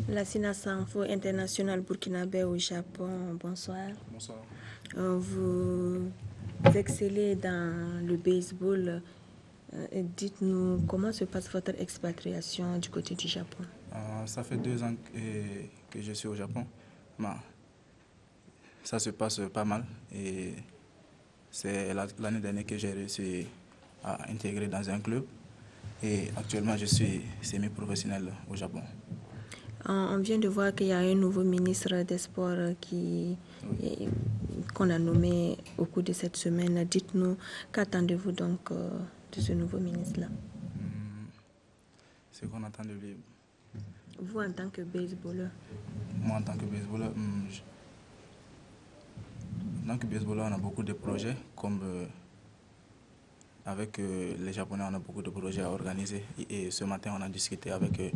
Lassina Sanfo, international burkinabé au Japon, bonsoir. Bonsoir. Vous excellez dans le baseball. Dites-nous comment se passe votre expatriation du côté du Japon? Ça fait 2 ans que je suis au Japon. Ça se passe pas mal et c'est l'année dernière que j'ai réussi à intégrer dans un club et actuellement je suis semi-professionnel au Japon. On vient de voir qu'il y a un nouveau ministre des Sports qu'on a nommé au cours de cette semaine. Dites-nous, qu'attendez-vous donc de ce nouveau ministre-là? Ce qu'on attend de lui. Vous en tant que baseballeur? Moi en tant que baseballeur, on a beaucoup de projets comme avec les Japonais, on a beaucoup de projets à organiser. Et ce matin, on a discuté avec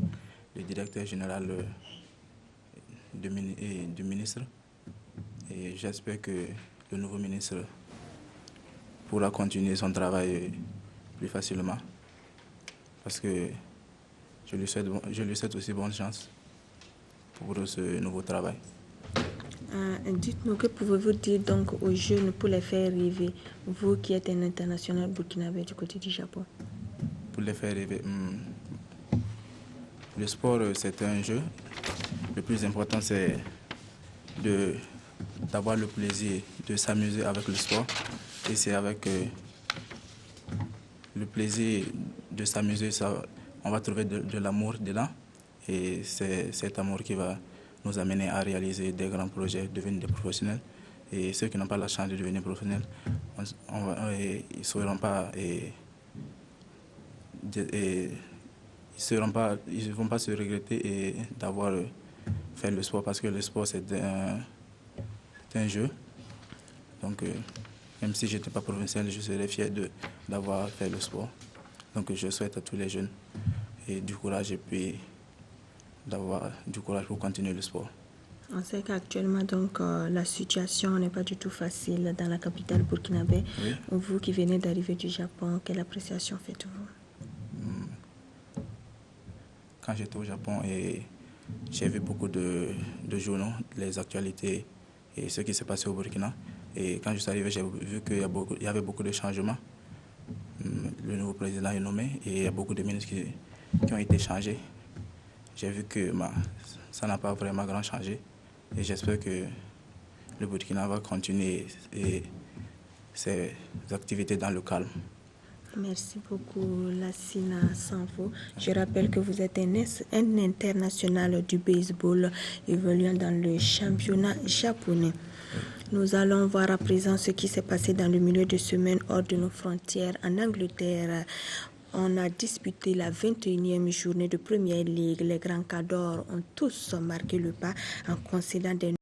le directeur général du ministre. Et j'espère que le nouveau ministre pourra continuer son travail plus facilement. Parce que je lui souhaite aussi bonne chance pour ce nouveau travail. Dites-nous, que pouvez-vous dire donc aux jeunes pour les faire rêver, vous qui êtes un international burkinabé du côté du Japon? Pour les faire rêver, le sport c'est un jeu. Le plus important c'est d'avoir le plaisir de s'amuser avec le sport. Et c'est avec le plaisir de s'amuser, on va trouver de l'amour dedans. Et c'est cet amour qui va nous amener à réaliser des grands projets, devenir des professionnels. Et ceux qui n'ont pas la chance de devenir professionnels, ils ne vont pas se regretter d'avoir fait le sport, parce que le sport c'est un jeu. Donc même si je n'étais pas professionnel, je serais fier d'avoir fait le sport. Donc je souhaite à tous les jeunes du courage et puis d'avoir du courage pour continuer le sport. On sait qu'actuellement, donc, la situation n'est pas du tout facile dans la capitale burkinabé. Oui. Vous qui venez d'arriver du Japon, quelle appréciation faites-vous? Quand j'étais au Japon, j'ai vu beaucoup de journaux, les actualités et ce qui s'est passé au Burkina. Et quand je suis arrivé, j'ai vu qu'il y avait beaucoup de changements. Le nouveau président est nommé et il y a beaucoup de ministres qui ont été changés. J'ai vu que ça n'a pas vraiment grand changé. Et j'espère que le Burkina va continuer ses activités dans le calme. Merci beaucoup, Lassina Sanfo. Je rappelle que vous êtes un international du baseball évoluant dans le championnat japonais. Nous allons voir à présent ce qui s'est passé dans le milieu de semaine hors de nos frontières en Angleterre. On a disputé la 21e journée de Premier League. Les Grands Cadors ont tous marqué le pas en concédant des